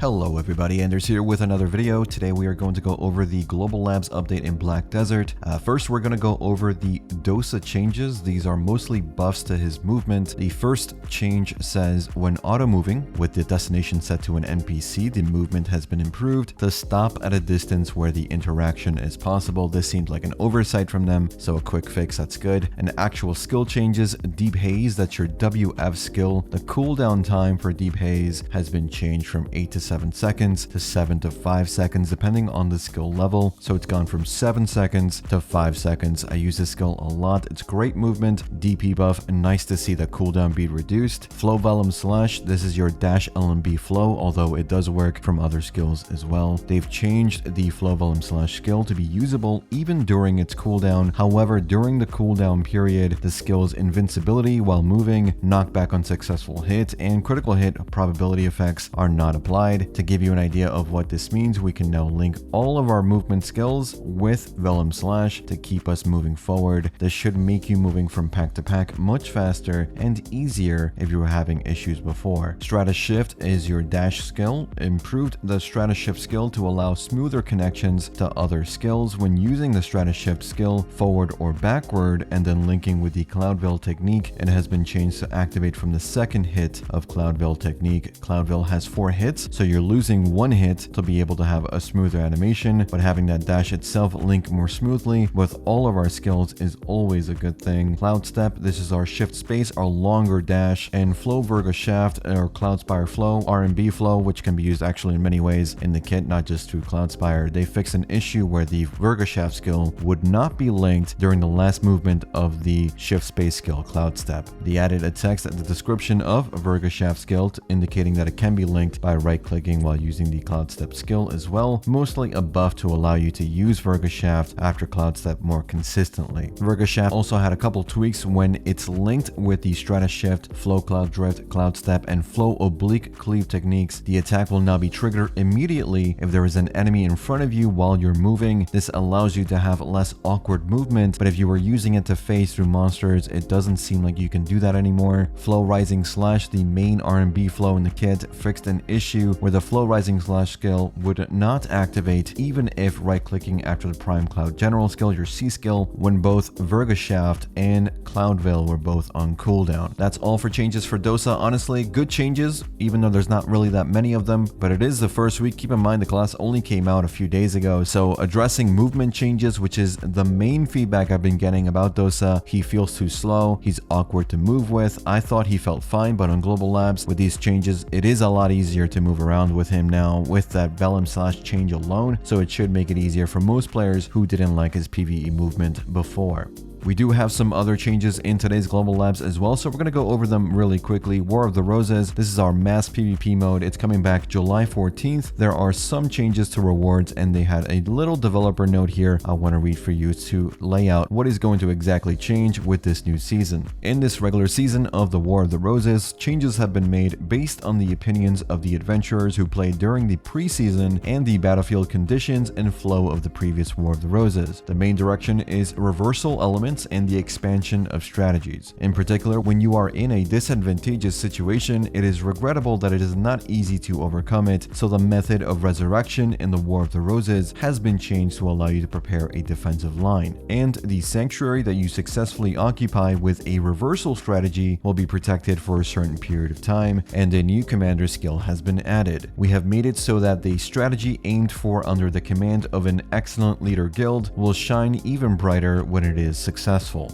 Hello everybody, Anders here with another video. Today we are going to go over the Global Labs update in Black Desert. First we're going to go over the Dosa Changes. These are mostly buffs to his movement. The first change says when auto-moving with the destination set to an NPC, the movement has been improved to stop at a distance where the interaction is possible. This seemed like an oversight from them, so a quick fix, that's good. And actual skill changes, Deep Haze, that's your WF skill. The cooldown time for Deep Haze has been changed from 8 to 7 seconds to 7 to 5 seconds depending on the skill level. So it's gone from 7 seconds to 5 seconds. I use this skill a lot. It's great movement, DP buff, and nice to see the cooldown be reduced. Flow Vellum Slash, this is your dash LMB flow, although it does work from other skills as well. They've changed the Flow Vellum Slash skill to be usable even during its cooldown. However, during the cooldown period, the skill's invincibility while moving, knockback on successful hit, and critical hit probability effects are not applied. To give you an idea of what this means, we can now link all of our movement skills with Vellum Slash to keep us moving forward. This should make you moving from pack to pack much faster and easier if you were having issues before. Strata Shift is your dash skill. Improved the Strata Shift skill to allow smoother connections to other skills when using the Strata Shift skill forward or backward and then linking with the Cloudveil technique. It has been changed to activate from the second hit of Cloudveil technique. Cloudveil has 4 hits, so you're losing 1 hit to be able to have a smoother animation, but having that dash itself link more smoothly with all of our skills is always a good thing. Cloud Step, this is our shift space, our longer dash, and Flow Virga Shaft or Cloudspire Flow, R&B Flow, which can be used actually in many ways in the kit, not just through Cloudspire. They fixed an issue where the Virga Shaft skill would not be linked during the last movement of the shift space skill, Cloud Step. They added a text at the description of Virga Shaft skill indicating that it can be linked by right-clicking while using the Cloud Step skill as well, mostly a buff to allow you to use Virga Shaft after Cloud Step more consistently. Virga Shaft also had a couple tweaks when it's linked with the Strata Shift, Flow Cloud Drift, Cloud Step, and Flow Oblique Cleave techniques. The attack will now be triggered immediately if there is an enemy in front of you while you're moving. This allows you to have less awkward movement, but if you were using it to phase through monsters, it doesn't seem like you can do that anymore. Flow Rising Slash, the main R&B flow in the kit, fixed an issue where the Flow Rising Slash skill would not activate even if right-clicking after the Prime Cloud General skill, your C skill, when both Virga Shaft and Cloudveil were both on cooldown. That's all for changes for Dosa. Honestly, good changes, even though there's not really that many of them, but it is the first week. Keep in mind the class only came out a few days ago, so addressing movement changes, which is the main feedback I've been getting about Dosa. He feels too slow, he's awkward to move with. I thought he felt fine, but on Global Labs, with these changes, it is a lot easier to move around with him now with that Vellum Slash change alone, so it should make it easier for most players who didn't like his PvE movement before. We do have some other changes in today's Global Labs as well, so we're going to go over them really quickly. War of the Roses, this is our mass PvP mode. It's coming back July 14th. There are some changes to rewards, and they had a little developer note here I want to read for you to lay out what is going to exactly change with this new season. In this regular season of the War of the Roses, changes have been made based on the opinions of the adventurers who played during the preseason and the battlefield conditions and flow of the previous War of the Roses. The main direction is reversal elements and the expansion of strategies. In particular, when you are in a disadvantageous situation, it is regrettable that it is not easy to overcome it, so the method of resurrection in the War of the Roses has been changed to allow you to prepare a defensive line. And the sanctuary that you successfully occupy with a reversal strategy will be protected for a certain period of time, and a new commander skill has been added. We have made it so that the strategy aimed for under the command of an excellent leader guild will shine even brighter when it is successful.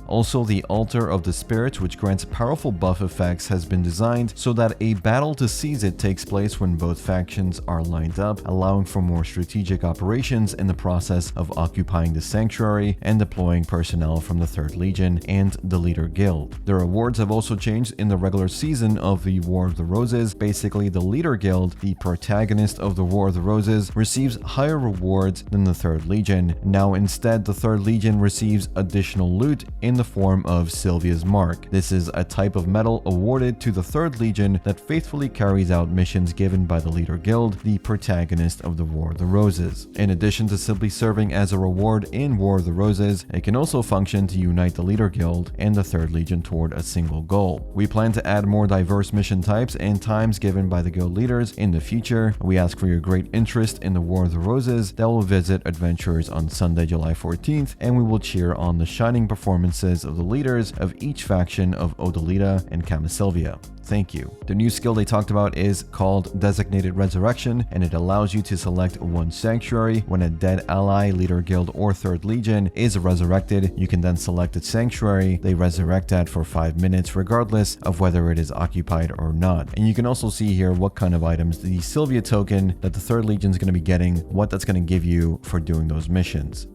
Also, the Altar of the Spirits, which grants powerful buff effects, has been designed so that a battle to seize it takes place when both factions are lined up, allowing for more strategic operations in the process of occupying the sanctuary and deploying personnel from the 3rd Legion and the Leader Guild. The rewards have also changed in the regular season of the War of the Roses. Basically, the Leader Guild, the protagonist of the War of the Roses, receives higher rewards than the 3rd Legion. Now, instead, the 3rd Legion receives additional loot in the form of Sylvia's Mark. This is a type of medal awarded to the 3rd Legion that faithfully carries out missions given by the Leader Guild, the protagonist of the War of the Roses. In addition to simply serving as a reward in War of the Roses, it can also function to unite the Leader Guild and the 3rd Legion toward a single goal. We plan to add more diverse mission types and times given by the guild leaders in the future. We ask for your great interest in the War of the Roses that will visit adventurers on Sunday, July 14th, and we will cheer on the shining performances of the leaders of each faction of Odalita and Camisylvia. Thank you. The new skill they talked about is called Designated Resurrection, and it allows you to select one sanctuary. When a dead ally, leader guild, or 3rd Legion is resurrected, you can then select its sanctuary. They resurrect that for 5 minutes regardless of whether it is occupied or not. And you can also see here what kind of items the Sylvia token that the 3rd Legion is going to be getting, what that's going to give you for doing those missions.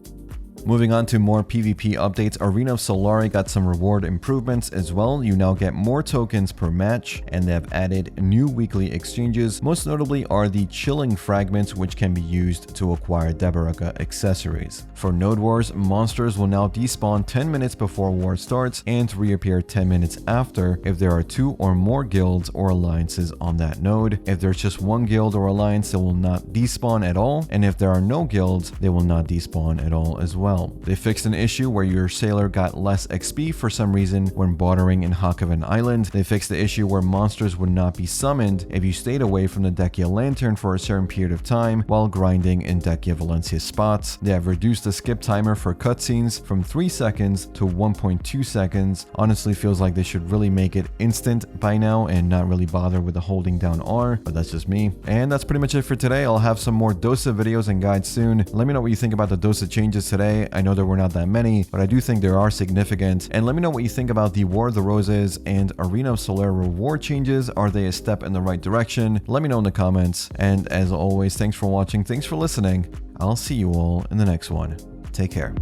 Moving on to more PvP updates, Arena of Solare got some reward improvements as well. You now get more tokens per match, and they have added new weekly exchanges. Most notably are the Chilling Fragments, which can be used to acquire Debaraka accessories. For Node Wars, monsters will now despawn 10 minutes before war starts and reappear 10 minutes after if there are 2 or more guilds or alliances on that node. If there's just one guild or alliance, they will not despawn at all, and if there are no guilds, they will not despawn at all as well. They fixed an issue where your sailor got less XP for some reason when bordering in Hakavan Island. They fixed the issue where monsters would not be summoned if you stayed away from the Dekia Lantern for a certain period of time while grinding in Dekia Valencia spots. They have reduced the skip timer for cutscenes from 3 seconds to 1.2 seconds. Honestly, feels like they should really make it instant by now and not really bother with the holding down R, but that's just me. And that's pretty much it for today. I'll have some more Dosa videos and guides soon. Let me know what you think about the Dosa changes today. I know there were not that many, but I do think there are significant. And let me know what you think about the War of the Roses and Arena of Solare reward changes. Are they a step in the right direction? Let me know in the comments. And as always, thanks for watching. Thanks for listening. I'll see you all in the next one. Take care.